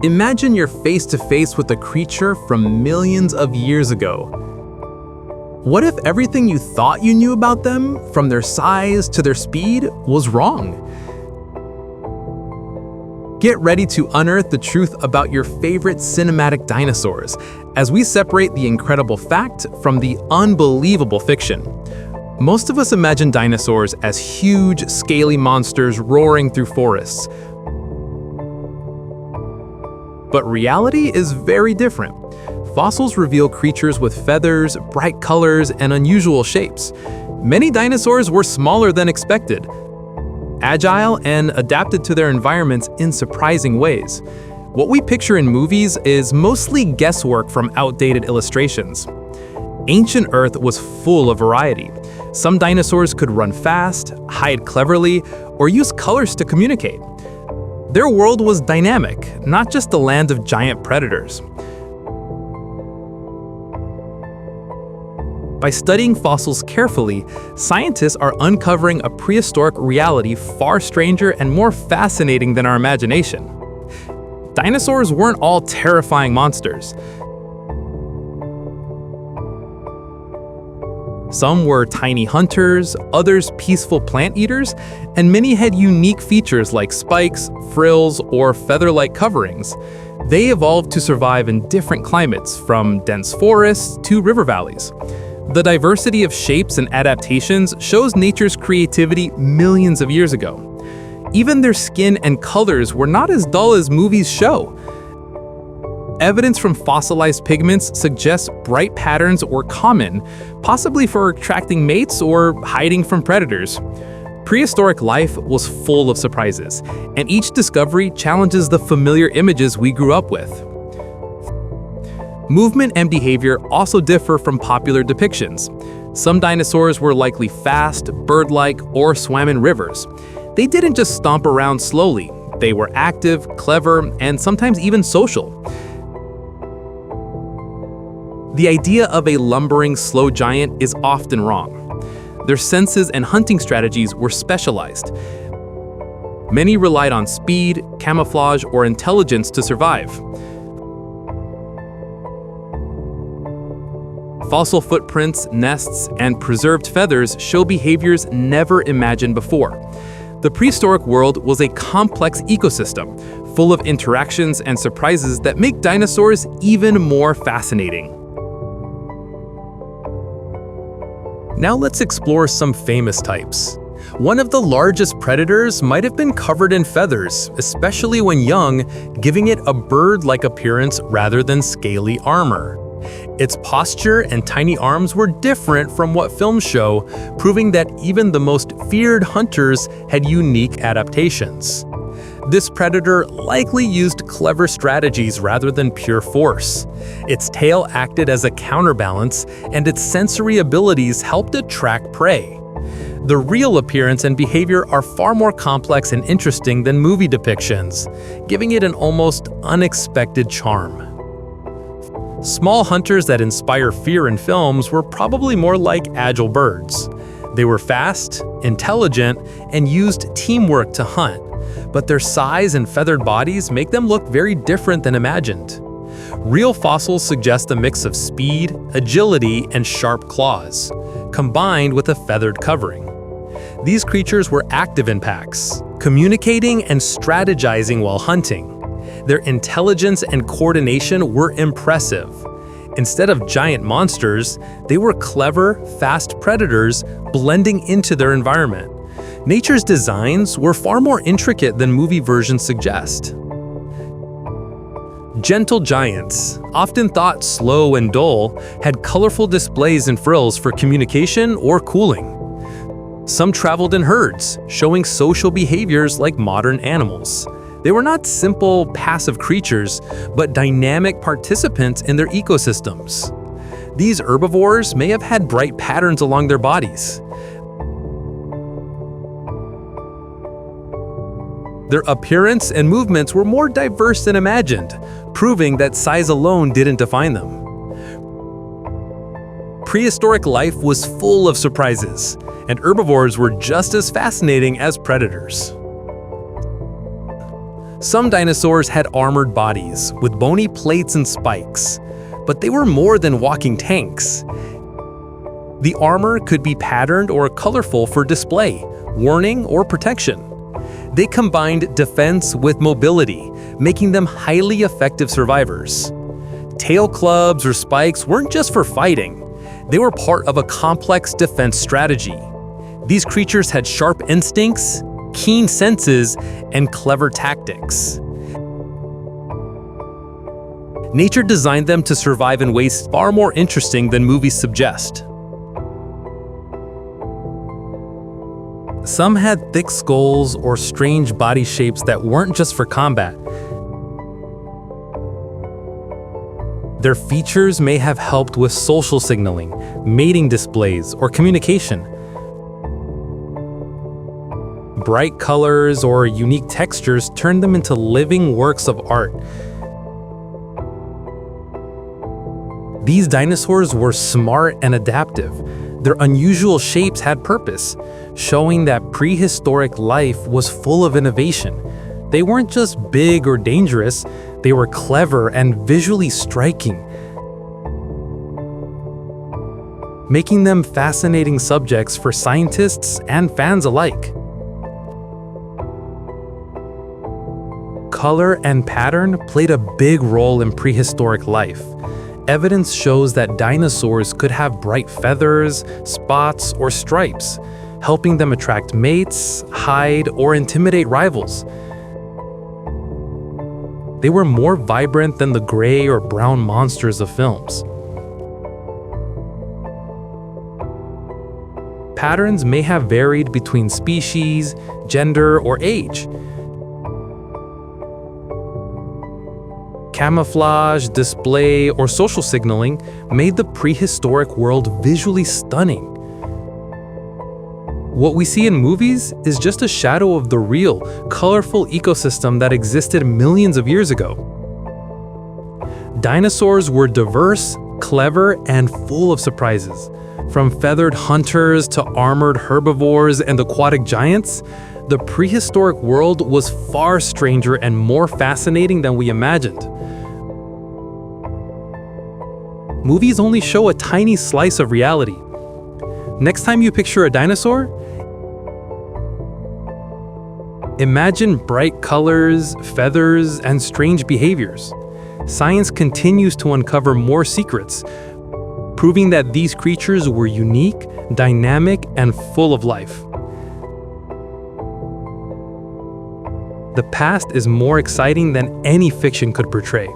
Imagine you're face to face with a creature from millions of years ago. What if everything you thought you knew about them, from their size to their speed, was wrong? Get ready to unearth the truth about your favorite cinematic dinosaurs as we separate the incredible fact from the unbelievable fiction. Most of us imagine dinosaurs as huge, scaly monsters roaring through forests. But reality is very different. Fossils reveal creatures with feathers, bright colors, and unusual shapes. Many dinosaurs were smaller than expected, agile, and adapted to their environments in surprising ways. What we picture in movies is mostly guesswork from outdated illustrations. Ancient Earth was full of variety. Some dinosaurs could run fast, hide cleverly, or use colors to communicate. Their world was dynamic, not just the land of giant predators. By studying fossils carefully, scientists are uncovering a prehistoric reality far stranger and more fascinating than our imagination. Dinosaurs weren't all terrifying monsters. Some were tiny hunters, others peaceful plant eaters, and many had unique features like spikes, frills, or feather-like coverings. They evolved to survive in different climates, from dense forests to river valleys. The diversity of shapes and adaptations shows nature's creativity millions of years ago. Even their skin and colors were not as dull as movies show. Evidence from fossilized pigments suggests bright patterns were common, possibly for attracting mates or hiding from predators. Prehistoric life was full of surprises, and each discovery challenges the familiar images we grew up with. Movement and behavior also differ from popular depictions. Some dinosaurs were likely fast, bird-like, or swam in rivers. They didn't just stomp around slowly. They were active, clever, and sometimes even social. The idea of a lumbering, slow giant is often wrong. Their senses and hunting strategies were specialized. Many relied on speed, camouflage, or intelligence to survive. Fossil footprints, nests, and preserved feathers show behaviors never imagined before. The prehistoric world was a complex ecosystem, full of interactions and surprises that make dinosaurs even more fascinating. Now let's explore some famous types. One of the largest predators might have been covered in feathers, especially when young, giving it a bird-like appearance rather than scaly armor. Its posture and tiny arms were different from what films show, proving that even the most feared hunters had unique adaptations. This predator likely used clever strategies rather than pure force. Its tail acted as a counterbalance, and its sensory abilities helped it track prey. The real appearance and behavior are far more complex and interesting than movie depictions, giving it an almost unexpected charm. Small hunters that inspire fear in films were probably more like agile birds. They were fast, intelligent, and used teamwork to hunt, but their size and feathered bodies make them look very different than imagined. Real fossils suggest a mix of speed, agility, and sharp claws, combined with a feathered covering. These creatures were active in packs, communicating and strategizing while hunting. Their intelligence and coordination were impressive. Instead of giant monsters, they were clever, fast predators blending into their environment. Nature's designs were far more intricate than movie versions suggest. Gentle giants, often thought slow and dull, had colorful displays and frills for communication or cooling. Some traveled in herds, showing social behaviors like modern animals. They were not simple, passive creatures, but dynamic participants in their ecosystems. These herbivores may have had bright patterns along their bodies. Their appearance and movements were more diverse than imagined, proving that size alone didn't define them. Prehistoric life was full of surprises, and herbivores were just as fascinating as predators. Some dinosaurs had armored bodies with bony plates and spikes, but they were more than walking tanks. The armor could be patterned or colorful for display, warning, or protection. They combined defense with mobility, making them highly effective survivors. Tail clubs or spikes weren't just for fighting. They were part of a complex defense strategy. These creatures had sharp instincts, keen senses, and clever tactics. Nature designed them to survive in ways far more interesting than movies suggest. Some had thick skulls or strange body shapes that weren't just for combat. Their features may have helped with social signaling, mating displays, or communication. Bright colors or unique textures turned them into living works of art. These dinosaurs were smart and adaptive. Their unusual shapes had purpose, showing that prehistoric life was full of innovation. They weren't just big or dangerous, they were clever and visually striking, making them fascinating subjects for scientists and fans alike. Color and pattern played a big role in prehistoric life. Evidence shows that dinosaurs could have bright feathers, spots, or stripes, helping them attract mates, hide, or intimidate rivals. They were more vibrant than the gray or brown monsters of films. Patterns may have varied between species, gender, or age. Camouflage, display, or social signaling made the prehistoric world visually stunning. What we see in movies is just a shadow of the real, colorful ecosystem that existed millions of years ago. Dinosaurs were diverse, clever, and full of surprises. From feathered hunters to armored herbivores and aquatic giants, the prehistoric world was far stranger and more fascinating than we imagined. Movies only show a tiny slice of reality. Next time you picture a dinosaur, imagine bright colors, feathers, and strange behaviors. Science continues to uncover more secrets, proving that these creatures were unique, dynamic, and full of life. The past is more exciting than any fiction could portray.